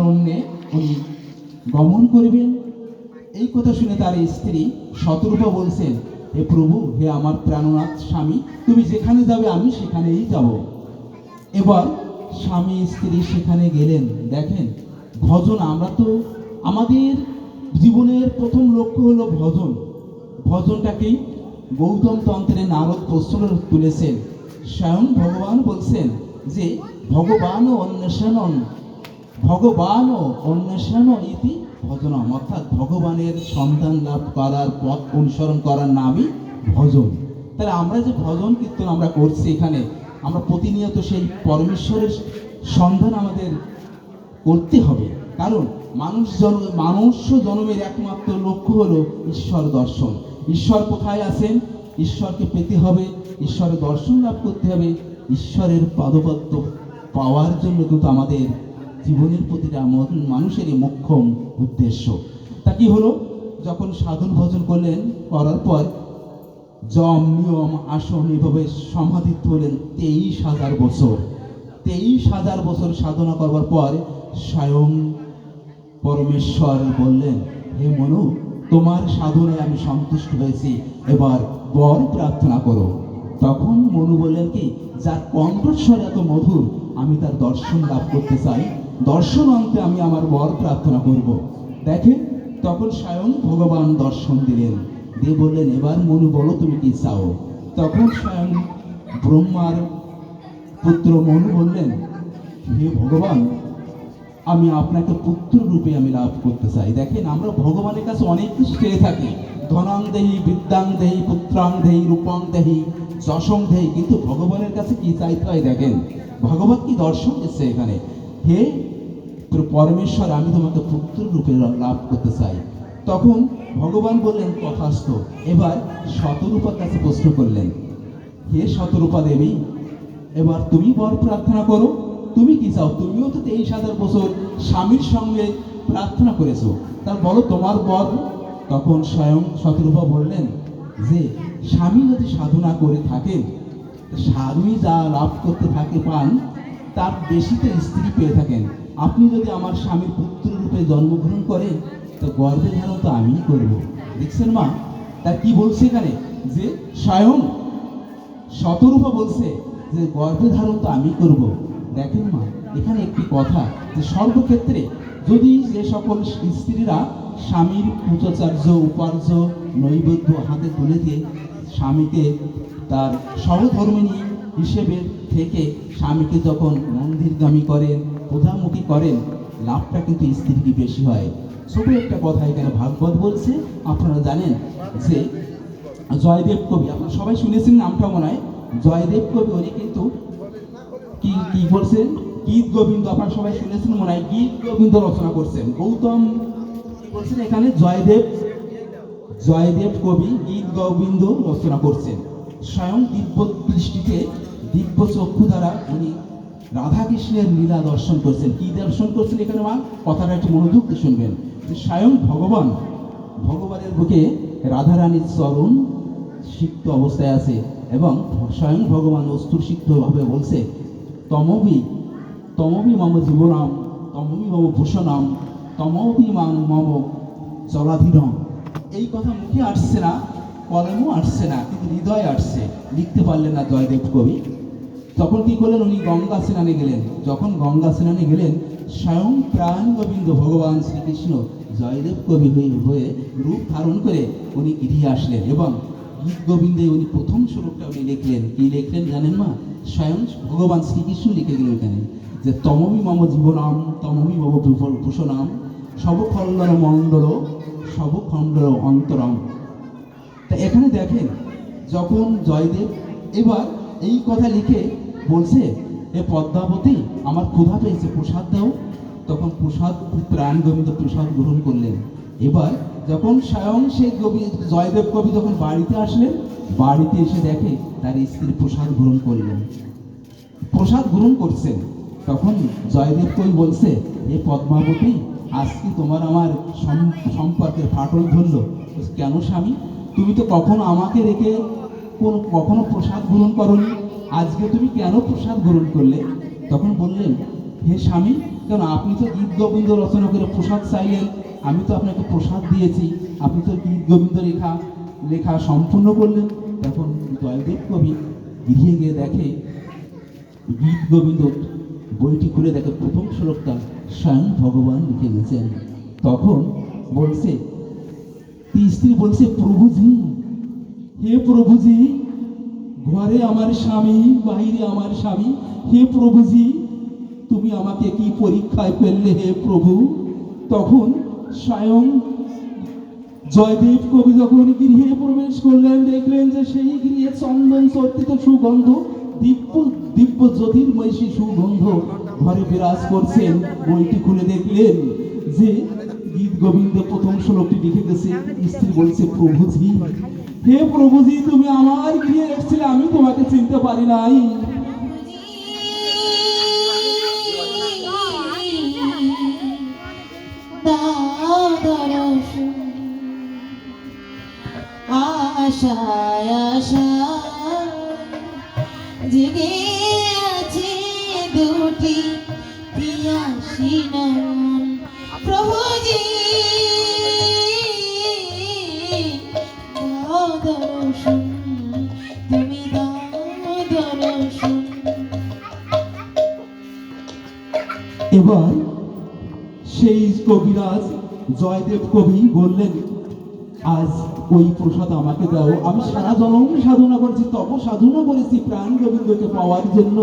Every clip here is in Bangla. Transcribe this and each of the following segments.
দণ্ডারণ্যে উনি গমন করবেন। এই কথা শুনে তার স্ত্রী শতরূপা বলছেন, হে প্রভু, হে আমার প্রাণনাথ স্বামী, তুমি যেখানে যাবে আমি সেখানেই যাব। এবার স্বামী স্ত্রী সেখানে গেলেন। দেখেন, ভজন, আমরা তো আমাদের জীবনের প্রথম লক্ষ্য হলো ভজন। ভজনটাকেই গৌতম তন্ত্রে নারদ প্রশ্ন তুলেছেন। স্বয়ং ভগবান বলছেন যে ভগবান অন্বেষণ ইতি ভজনম, অর্থাৎ ভগবানের সন্ধান লাভ করার পথ অনুসরণ করার নামই ভজন। তাহলে আমরা যে ভজন কীর্তন আমরা করছি এখানে, আমরা প্রতিনিয়ত সেই পরমেশ্বরের সন্ধান আমাদের করতে হবে। কারণ মানুষ জন্মের একমাত্র লক্ষ্য হলো ঈশ্বর দর্শন। ঈশ্বর কোথায় আছেন, ঈশ্বরকে পেতে হবে, ঈশ্বরের দর্শন লাভ করতে হবে। ঈশ্বরের পাদপদ্ম পাওয়ার জন্য কিন্তু আমাদের জীবনের প্রতিটা মানুষেরই মোক্ষম উদ্দেশ্য। তা কি হলো, যখন সাধন ভজন করলেন, করার পর যম নিয়ম আসন এভাবে সমাধিত হলেন 23,000 বছর। 23,000 বছর সাধনা করবার পর স্বয়ং পরমেশ্বর বললেন, হে মনু, তোমার সাধনায় আমি সন্তুষ্ট হয়েছি, এবার বর প্রার্থনা করো। তখন মনু বললেন কি, যার কণ্ঠস্বর এত মধুর, আমি তার দর্শন লাভ করতে চাই, দর্শন অন্তে আমি আমার বর প্রার্থনা করব। দেখেন, তখন স্বয়ং ভগবান দর্শন দিলেন, দিয়ে বললেন, এবার মনু বলো তুমি কি চাও। তখন স্বয়ং ব্রহ্মার পুত্র মনু বললেন, হে ভগবান, আমি আপনাকে পুত্র রূপে আমি লাভ করতে চাই। দেখেন, আমরা ভগবানের কাছে অনেক কিছু চেয়ে থাকি, ধনাং দেহি, বিদ্যাং দেহি, পুত্রাং দেহি, রূপং দেহি, যশং দেহি, কিন্তু ভগবানের কাছে কি চাইতে হয় দেখেন। ভগবত কি দর্শন দিচ্ছে এখানে, হে পরমেশ্বর, আমি তোমাকে পুত্র রূপে লাভ করতে চাই। তখন ভগবান বললেন, তথাস্তু। এবার শতরূপার কাছে প্রশ্ন করলেন, হে শতরূপা দেবী, এবার তুমি বর প্রার্থনা করো, তুমি কি চাও? তুমিও তো 23,000 বছর স্বামীর সঙ্গে প্রার্থনা করেছো, তার বলো তোমার বর। তখন স্বয়ং শতরূপা বললেন যে স্বামী যদি সাধনা করে থাকেন, স্বামী যা লাভ করতে থাকে পান, তার বেশি তো স্ত্রী পেয়ে থাকেন। আপনি যদি আমার স্বামীর পুত্র রূপে জন্মগ্রহণ করেন, তো গর্ভে ধারণ তো আমিই করব। দেখছেন মা, তা কি বলছে এখানে, যে স্বয়ং শতরূপা বলছে যে গর্ভে ধারণ তো আমি করব। দেখেন মা, এখানে একটি কথা, যে সর্বক্ষেত্রে যদি যে সকল স্ত্রীরা স্বামীর পূজাচার্য উপার্য নৈবেদ্য হাতে তুলে দিয়ে স্বামীকে তার সহধর্মিণী হিসেবে থেকে স্বামীকে যখন মন্দিরগামী করেন, প্রধামুখী করেন, লাভটা কিন্তু স্ত্রীকে বেশি হয়। ছোট একটা কথা এখানে ভাগবত বলছে, আপনারা জানেন যে জয়দেব কবি, আপনারা সবাই শুনেছেন নামটা মনে হয়, জয়দেব কবি, উনি কিন্তু কি কি করছেন, গীত গোবিন্দ, আপনারা সবাই শুনেছেন মনে হয়, গীত গোবিন্দ রচনা করছেন। গৌতম কি বলছেন এখানে, জয়দেব কবি গীত গোবিন্দ রচনা করছেন। স্বয়ং দিব্য দৃষ্টিতে, দিব্য চক্ষু দ্বারা উনি রাধাকৃষ্ণের লীলা দর্শন করছেন। কি দর্শন করছেন এখানে মা, কথাটা একটু মনোযোগ দিয়ে শুনবেন। স্বয়ং ভগবানের বুকে রাধারানীর চরণ সিক্ত অবস্থায় আছে, এবং স্বয়ং ভগবান অস্তুর সিক্তভাবে বলছে, তমবি মম জীবনাম, তমবি মম ভূষণাম, তমবি মম জলাধীনম। এই কথা মুখে আসছে না, কলমও আসছে না, কিন্তু হৃদয়ে আসছে, লিখতে পারলেন না জয়দেব কবি। তখন কি করলেন, উনি গঙ্গা স্নানে গেলেন। যখন গঙ্গা স্নানে গেলেন, স্বয়ং প্রাণ গোবিন্দ ভগবান শ্রীকৃষ্ণ জয়দেব কবি হয়ে রূপ ধারণ করে উনি গিরিয়ে আসলেন, এবং গীত গোবিন্দে উনি প্রথম শ্লোকটা উনি লিখলেন। কি লিখলেন জানেন মা? স্বয়ং ভগবান শ্রীকৃষ্ণ লিখে গেলেন এখানে, যে তমবি মম জীবনাম, তমবি মম ভূষণাম, সবখণ্ডল মণ্ডল, সবখণ্ডল অন্তরম। তা এখানে দেখেন, যখন জয়দেব এবার এই কথা লিখে বলছে, এ পদ্মাবতী, আমার ক্ষুধা পেয়েছে, প্রসাদ দাও। তখন প্রসাদ, প্রাণ গোবিন্দ প্রসাদ গ্রহণ করলেন। এবার যখন স্বয়ং সেই জয়দেব কবি যখন বাড়িতে আসলেন, বাড়িতে এসে দেখে তার স্ত্রী প্রসাদ গ্রহণ করলেন, প্রসাদ গ্রহণ করছেন। তখন জয়দেব কবি বলছে, এ পদ্মাবতী, আজকে তোমার আমার সম্পর্কের ফাটল ধরলো কেন স্বামী? তুমি তো কখনো আমাকে রেখে কখনো প্রসাদ গ্রহণ করনি, আজকে তুমি কেন প্রসাদ গ্রহণ করলে? তখন বললেন, হে স্বামী, কেন আপনি তো গীত গোবিন্দ রচনা করে প্রসাদ চাইলেন, আমি তো আপনাকে প্রসাদ দিয়েছি, আপনি তো গীত গোবিন্দ লেখা সম্পূর্ণ করলেন। তখন জয়দেব কবি গৃহে গিয়ে দেখে গীত গোবিন্দ বইটি খুলে দেখে প্রথম শ্লোকটা স্বয়ং ভগবান লিখে গেছেন। তখন বলছে, স্ত্রী বলছে, প্রভুজি, হে প্রভুজি, ঘরে আমার স্বামী, বাইরে আমার স্বামী, হে প্রভুজি, তুমি আমাকে কি পরীক্ষায় ফেললে হে প্রভু। তখন স্বয়ং জয়দেব কবি যখন গৃহে প্রবেশ করলেন, দেখলেন যে সেই গৃহে চন্দন চর্চিত সুগন্ধ, দিব্য দিব্য জ্যোতির্ময় সেই সুগন্ধ ঘরে বিরাজ করছেন। বইটি খুলে দেখলেন যে গীত গোবিন্দ প্রথম শ্লোকটি লিখে গেছে। স্ত্রী বলছে, প্রভুজি, হে প্রভুজি, তুমি আমার গৃহে এসেছিলে, আমি তোমাকে চিনতে পারি নাই। আশায় আশায় জেগে আছে দুটি পিয়াসী নয়ন, প্রভুজি দাও দর্শন, তুমি দাও দর্শন। এবার সেই কবিরাজ জয়দেব কবি বললেন, আজ ওই প্রসাদ আমাকে দাও, আমি সারা জনম সাধনা করেছি, তব সাধনা করেছি প্রাণ গোবিন্দকে পাওয়ার জন্য,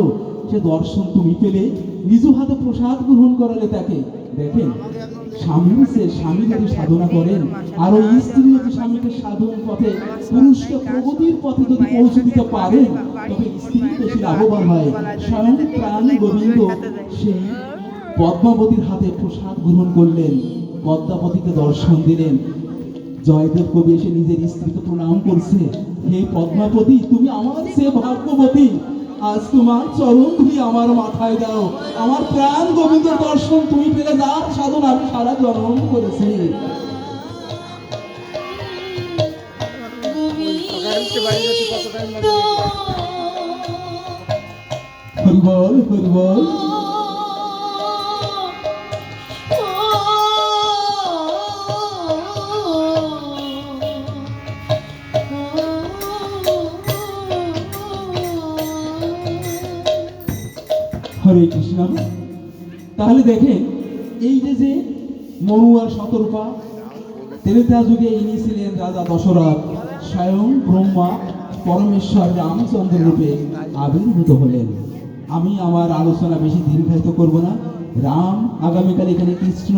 সে দর্শন তুমি পেলে, নিজ হাতে প্রসাদ গ্রহণ করালে তাকে। দেখেন, স্বামী যদি সাধনা করেন, আর ওই স্ত্রী যদি স্বামীকে সাধন পথে, পুরুষকে প্রগতির পথে যদি পৌঁছে দিতে পারেন, তবে স্ত্রী বেশি লাভবান হয়। স্বয়ং প্রাণ গোবিন্দ সেই পদ্মাবতীর হাতে প্রসাদ গ্রহণ করলেন, পদ্মাবতীকে দর্শন দিলেন। জয়দেব কবি এসে নিজের স্ত্রীকে প্রণাম করছে, হে পদ্মাবতী, তুমি আমার সে ভাগ্যবতী, আজ তোমার চরণ ধুলি আমার মাথায় দাও, আমার প্রাণ গোবিন্দ দর্শন তুমি পেলে, যার সাধন আমি সারা জন্ম করেছি। হরিবল হরিবল। হরে কৃষ্ণ। তাহলে দেখেন, এই যে মনুয়ার শতরূপা, ত্রেতা যুগে ইনি ছিলেন রাজা দশরথ, স্বয়ং ব্রহ্মা পরমেশ্বর রামচন্দ্র রূপে আবির্ভূত হলেন। আমি আমার আলোচনা বেশি দীর্ঘায়িত করব না। রাম আগামীকাল এখানে কৃষ্ণ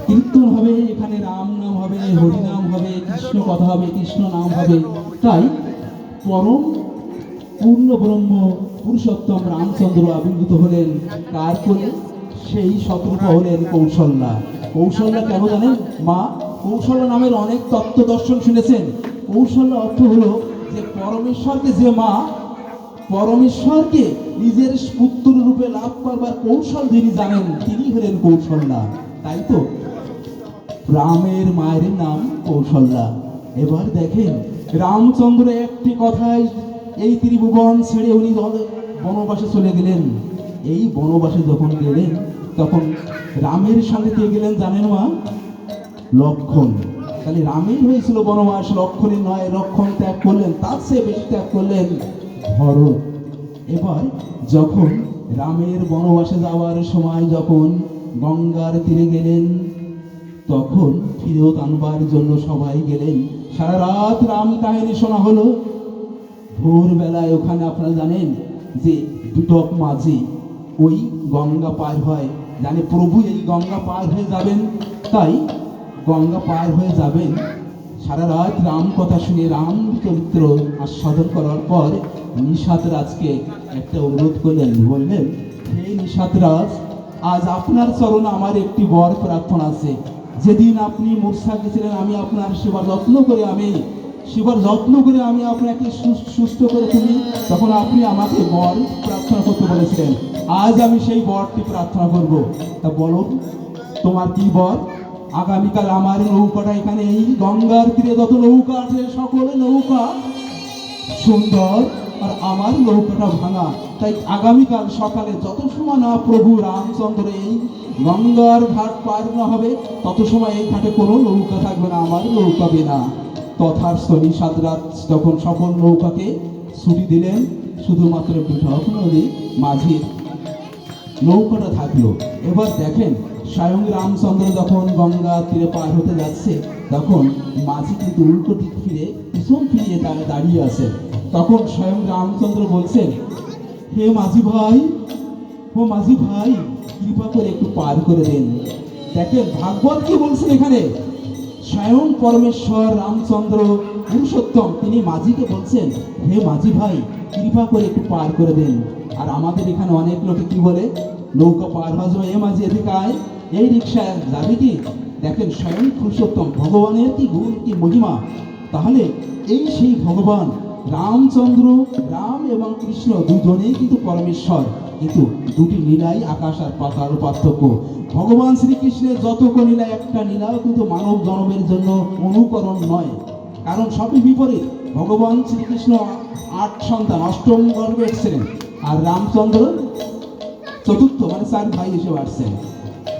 কীর্তন হবে, এখানে রাম নাম হবে, হরিনাম হবে, কৃষ্ণ কথা হবে, কৃষ্ণ নাম হবে। তাই পরম পূর্ণ ব্রহ্ম পুরুষোত্তম রামচন্দ্র আবির্ভূত হলেন। কার কোলে? সেই শতরূপা হলেন কৌশল্যা। কৌশল্যা কেন জানেন? মা কৌশল্যা নামের অনেক তত্ত্ব দর্শন শুনেছেন। কৌশল্যা অর্থ হলো যে পরমেশ্বরকে, যে মা পরমেশ্বরকে নিজের পুত্র রূপে লাভ করবার কৌশল যিনি জানেন, তিনি হলেন কৌশল্যা। তাই তো রামের মায়ের নাম কৌশল্যা। এবার দেখেন, রামচন্দ্র একটি কথায় এই ত্রিভুবন ছেড়ে উনি বনবাসে চলে গেলেন। এই বনবাসে যখন গেলেন, তখন রামের সঙ্গে কে গেলেন জানেন মা? লক্ষ্মণ। তাহলে রামের হয়েছিল বনবাস, লক্ষ্মণের নয়। লক্ষ্মণ ত্যাগ করলেন, তার চেয়ে বেশি ত্যাগ করলেন ভরত। এবার যখন রামের বনবাসে যাওয়ার সময় যখন গঙ্গার তীরে গেলেন, তখন ফিরত আনবার জন্য সবাই গেলেন। সারা রাত রাম কাহিনী শোনা হলো। ভোরবেলায় ওখানে আপনারা জানেন যে দুটক মাঝি ওই গঙ্গা পার হয়, জানে প্রভু এই গঙ্গা পার হয়ে যাবেন, তাই গঙ্গা পার হয়ে যাবেন। সারা রাত রাম কথা শুনে রাম চরিত্র আস্বাদন করার পর নিষাদ রাজকে একটা অনুরোধ করলেন, বললেন, হে নিষাদ রাজ, আজ আপনার চরণে আমার একটি বর প্রার্থনা আছে। যেদিন আপনি মূর্ছা গেছিলেন, আমি আপনার সেবার যত্ন করে আমি আপনাকে সুস্থ করে তুলি, তখন আপনি আমাকে বর প্রার্থনা করতে বলেছিলেন। আজ আমি সেই বরটি প্রার্থনা করব। তা বলো, তোমার কি বর? আগামীকাল আমার নৌকাটা এখানে এই গঙ্গার তীরে যত নৌকা আছে, সকল নৌকা সুন্দর আর আমার নৌকাটা ভাঙা। তাই আগামীকাল সকালে যত সময় না প্রভু রামচন্দ্র এই গঙ্গার ঘাট পার না হবে, তত সময় এই ঘাটে কোনো নৌকা থাকবে না, আমার নৌকা বিনা। তথার্থ নিষাদ রাত তখন সকল নৌকাকে ছুটি দিলেন, শুধুমাত্র বিঠক নদী মাঝির নৌকাটা থাকলো। এবার দেখেন স্বয়ং রামচন্দ্র যখন গঙ্গা তীরে পার হতে যাচ্ছে, তখন মাঝি কিন্তু উল্টো দিক ফিরে পিছন ফিরিয়ে দাঁড়িয়ে আছে। তখন স্বয়ং রামচন্দ্র বলছেন, হে মাঝি ভাই, ও মাঝি ভাই, কৃপা করে একটু পার করে দেন। দেখেন ভাগবত কি বলছেন এখানে, স্বয়ং পরমেশ্বর রামচন্দ্র পুরুষোত্তম তিনি মাঝিকে বলছেন, হে মাঝি ভাই, কৃপা করে একটু পার করে দেন। আর আমাদের এখানে অনেক লোকে কি বলে, নৌকা পার হওয়ার জন্য এ মাঝি এদিকে আয়, এই রিক্সা যাবে কি। দেখেন স্বয়ং পুরুষোত্তম ভগবানের কি গুণ, কি মহিমা। তাহলে এই সেই ভগবান রামচন্দ্র, রাম এবং কৃষ্ণ দুজনেই কিন্তু পরমেশ্বর, কিন্তু দুটি লীলাই আকাশ আর পাতাল পার্থক্য। ভগবান শ্রীকৃষ্ণের যতক লীলা, একটা লীলাও কিন্তু মানব জন্মের জন্য অনুকরণ নয়, কারণ সবই বিপরীত। ভগবান শ্রীকৃষ্ণ 8 সন্তান, অষ্টম গর্ভে এসেছিলেন, আর রামচন্দ্র চতুর্থ, মানে 4 ভাই হিসেবে আসছেন।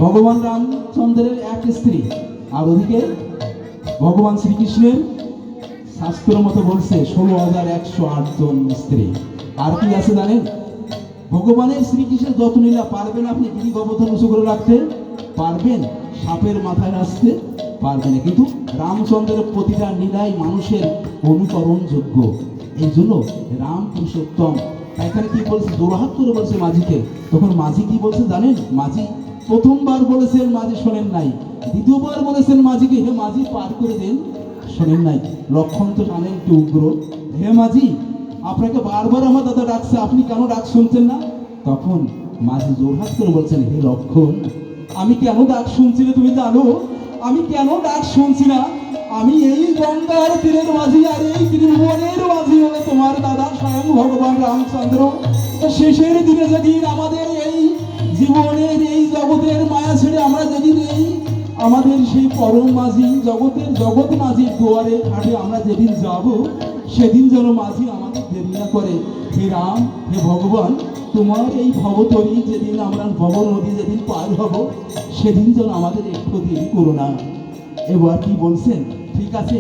ভগবান রামচন্দ্রের এক স্ত্রী, আর ওদিকে ভগবান শ্রীকৃষ্ণের শাস্ত্র মতো বলছে 16,108 জন স্ত্রী। আর কি আছে জানেন, ভগবানের শ্রীকৃষ্ণের যত লীলা পারবেন আপনি গিরি গোবর্ধন উঁচু করে রাখতে পারবেন, সাপের মাথায় আসতে পারবেন, কিন্তু রামচন্দ্রের প্রতিটা লীলাই মানুষের অনুকরণযোগ্য। এই জন্য রাম পুরুষোত্তম। এখানে কি বলছে, জোরহাত করে বলছে মাঝিকে। তখন মাঝি কি বলছে জানেন, মাঝি প্রথমবার বলেছেন, মাঝি শোনেন নাই। দ্বিতীয়বার বলেছেন মাঝিকে, হে মাঝি পার করে দেন, শোনেন নাই। লক্ষণ তো জানেন একটু উগ্র। হে মাঝি, আপনাকে বারবার আমার দাদা ডাকছে, আপনি কেন ডাক শুনছেন না? তখন মাঝি জোরহাত করে বলছেন, হে লক্ষণ, আমি কেন ডাক শুনছি না তুমি জানো? আমি কেন ডাক শুনছি না? আমি এই গঙ্গার তীরের মাঝি, আর এই ত্রিভুবনের মাঝি হলে তোমার দাদা স্বয়ং ভগবান রামচন্দ্র। শেষের দিনে যেদিন আমাদের এই জীবনের এই জগতের মায়া ছেড়ে আমরা যেদিন এই আমাদের সেই পরম মাঝি, জগৎ মাঝির দুয়ারে ঘাটে আমরা যেদিন যাব, সেদিন যেন মাঝি আমাদের দেরি না করে। হে রাম, হে ভগবান, তোমার এই ভবতরী যেদিন আমরা ভব নদী যেদিন পার হব, সেদিন যেন আমাদের একটু দেরি করো না। এবার কি বলছেন, ঠিক আছে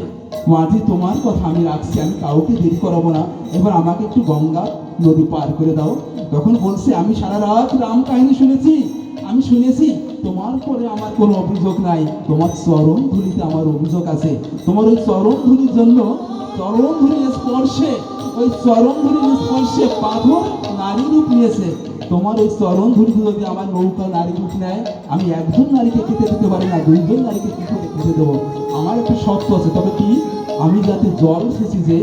মাঝি, তোমার কথা আমি রাখছি, আমি কাউকে দেরি করাবো না, এবার আমাকে একটু গঙ্গা নদী পার করে দাও। তখন বলছে, আমি সারা রাত রাম কাহিনী শুনেছি, আমি শুনেছি তোমার পরে আমার কোনো অভিযোগ নাই, তোমার চরণ ধুলিতে আমার অভিযোগ আছে। তোমার ওই চরণ ধুলির জন্য, চরণ ধুলির স্পর্শে, ওই চরণ ধুলির স্পর্শে পাথর নারী রূপ নিয়েছে। তোমার ওই চরণ ধুলিতে যদি আমার নৌকা নারী রূপ নেয়, আমি একজন নারীকে খেতে দিতে পারি না, 2 জন নারীকে কি করে খেতে দেবো? আমার একটা শর্ত আছে, তবে কি, আমি যাতে জল সেচি যে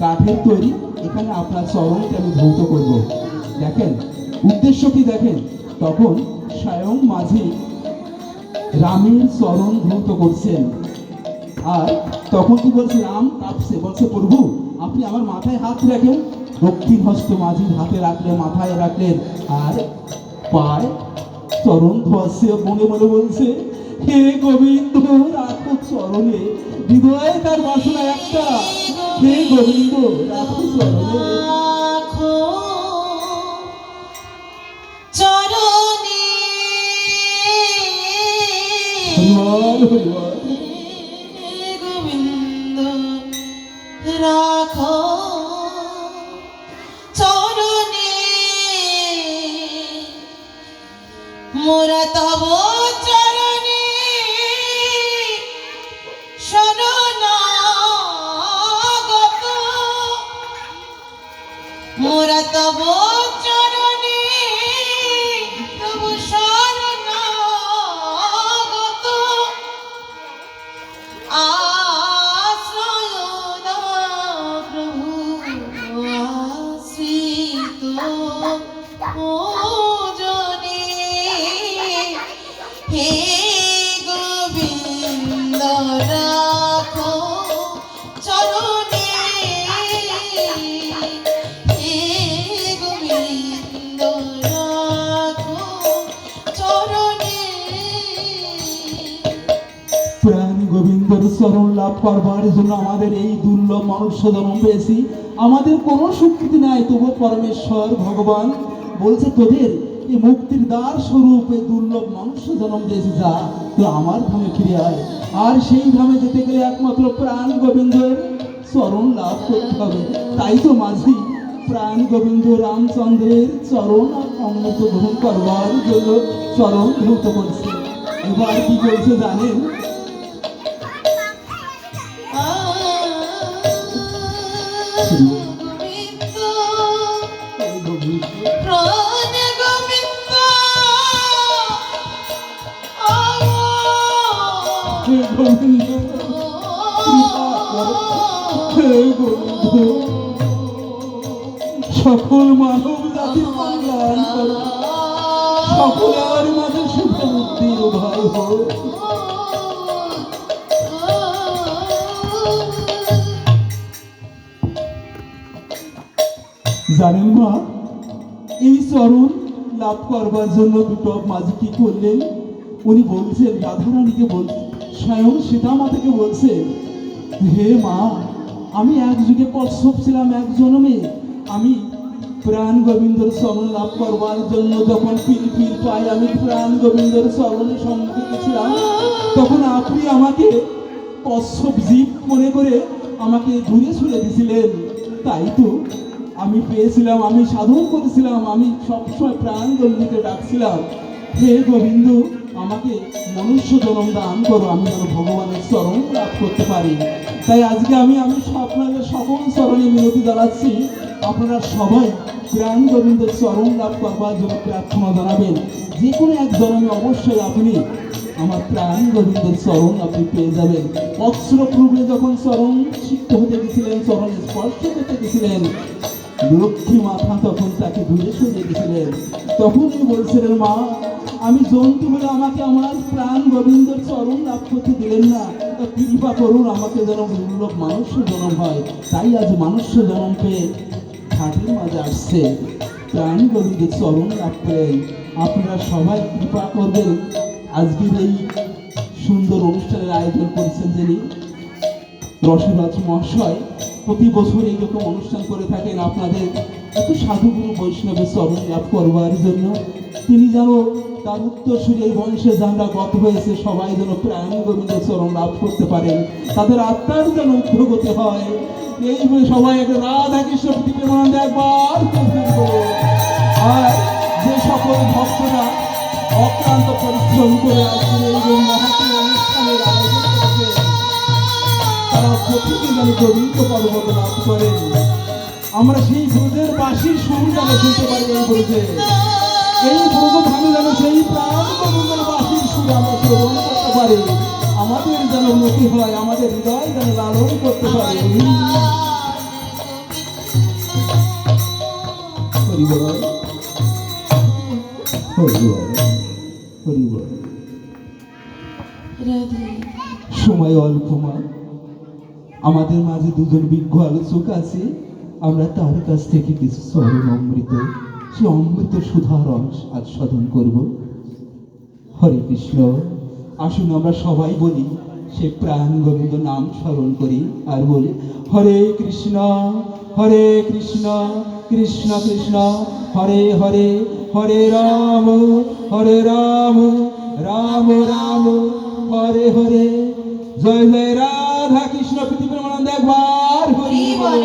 কাঠের তৈরি, এখানে আপনার চরণকে আমি ধৌত করব। দেখেন উদ্দেশ্য কি, দেখেন তখন স্বয়ং মাঝি রামের চরণ ধৌত করছেন। আর তখন কি বলছে, রাম কাঁপছে, বলছে, প্রভু আপনি আমার মাথায় হাত রাখেন। দক্ষিণ হস্ত মাঝির হাতে রাখলেন, মাথায় রাখলেন, আর পায় চরণ ধোয়াচ্ছে। মনে মনে বলছে, হে গোবিন্দ রাখো চরণে, হৃদয়ে তার বাসনা একটা, হে গোবিন্দ রাখো চরণে। রাখো চরণে, হরিবল, হরিবল। গোবিন্দ রাখো চরণে, মোরা তব চরণে শরণাগত, মোরা তব চরণে তব শরণাগত, আশ্রয় দাও প্রভু আশ্রিত জনে, হে গোবিন্দ রাখো চরণে, হে গোবিন্দ রাখো চরণে। প্রাণ গোবিন্দ গোবিন্দর চরণ লাভ করবার জন্য আমাদের এই দুর্লভ মনুষ্য জন্ম পেয়েছি। আমাদের কোনো শক্তি নাই, তবু পরমেশ্বর ভগবান বলছে তোদের এই মুক্তির দ্বার স্বরূপ এই দুর্লভ মনুষ্য জন্ম দিয়েছি, যা তো আমার ধামে ফিরে আয়। আর সেই ধামে যেতে গেলে একমাত্র প্রাণ গোবিন্দের চরণ লাভ করতে হবে। তাই তো মাঝি প্রাণ গোবিন্দ রামচন্দ্রের চরণ অমৃত গ্রহণ করবার জন্য চরণ ধৌত করছে। এবার কি করছে জানেন? গোবিন্দ প্রাণ গোবিন্দ হে গোবিন্দ, কৃপা করো। হে গোবিন্দ, সকল মানব জাতির কল্যাণ করো, সকলের মাঝে শুভ বুদ্ধির উদয় হোক। জানেন মা, এই চরণ লাভ করবার জন্য বিপ্লব মাঝি কি করলেন? উনি বলছেন, রাধারানীকে বলছেন, স্বয়ং সীতা মাতাকে বলছে, হে মা, আমি এক যুগে কচ্ছপ ছিলাম, এক জন্মে আমি প্রাণ গোবিন্দর চরণ লাভ করবার জন্য যখন পিল পাই আমি প্রাণ গোবিন্দর চরণের সম্মুখে গেছিলাম, তখন আপনি আমাকে কচ্ছপ জীব মনে করে আমাকে দূরে সরে দিয়েছিলেন। তাই তো আমি পেয়েছিলাম, আমি সাধন করেছিলাম, আমি সবসময় প্রাণ গোবিন্দকে ডাকছিলাম, হে গোবিন্দ আমাকে মনুষ্য জন্ম দান করো, আমি যেন ভগবানের চরণ লাভ করতে পারি। তাই আজকে আমি আপনাদের সকল চরণে মিনতি জানাচ্ছি, আপনারা সবাই প্রাণ গোবিন্দের চরণ লাভ করবার জন্য প্রার্থনা জানাবেন। যে কোনো এক জন্মে অবশ্যই আপনি আমার প্রাণ গোবিন্দের চরণ আপনি পেয়ে যাবেন। অস্ত্র পূর্বে যখন চরণ সিদ্ধ হতে গেছিলেন, চরণ স্পর্শ করতে গেছিলেন, লক্ষ্মী মাথা তখন তাকে দূরে সরিয়ে দিয়েছিলেন। তখনই বলছিলেন, মা আমি জন্তু হলে আমাকে আমার প্রাণ গোবিন্দর চরণ লাভ করতে দিলেন না, তা কৃপা করুন আমাকে যেন দুর্লভ মানুষ্য জন্ম হয়। তাই আজ মানুষ্য জন্ম পেয়ে ঘাটের মাঝে আসছে, প্রাণ গোবিন্দের চরণ লাভ করেন। আপনারা সবাই কৃপা করবেন। আজকের এই সুন্দর অনুষ্ঠানের আয়োজন করেছেন যিনি রসরাজ মহাশয়, প্রতি বছর এইরকম অনুষ্ঠান করে থাকেন আপনাদের এত সাধুগুরু বৈষ্ণবের চরণ লাভ করবার জন্য। তিনি যেন তার উত্তরসূরি এই বংশে যারা গত হয়েছে সবাই যেন প্রাণ গোবিন্দের চরণ লাভ করতে পারেন, তাদের আত্মার যেন উদ্যোগতি হয়। এই বলে সবাই একটা রাধা কৃষ্ণ প্রেমানন্দ একবার আর যে সকল ভক্তরা অক্লান্ত পরিশ্রম করে আজকে এই যে মহাত্ম অনুষ্ঠানের আয়োজন করেছে, তারা প্রত্যেকে যেন গোবিন্দ পর্বত লাভ করেন। আমরা সেই ব্রজের বাসির সুর যেন শুনতে পারি, এই ব্রজ ধামে যেন সেই প্রাণ গোবিন্দের বাসির সুর আমরা শ্রবণ করতে পারি, আমাদের যেন উন্নতি হয়, আমাদের হৃদয় যেন লালন করতে পারে। সময় অল্প মা, আমাদের মাঝে দুজন বিজ্ঞ আলোচক আছে, আমরা তার কাছ থেকে কিছু চরণ অমৃত, সে অমৃত সুধার আস্বাদন করব। হরে কৃষ্ণ। আসুন আমরা সবাই বলি, সে প্রাণ গোবিন্দ নাম স্মরণ করি আর বলি, হরে কৃষ্ণ কৃষ্ণ কৃষ্ণ হরে হরে, হরে রাম রাম রাম হরে হরে। জয় জয় রাধা কৃষ্ণ পৃথিবীর আনন্দ একবার হরি বল।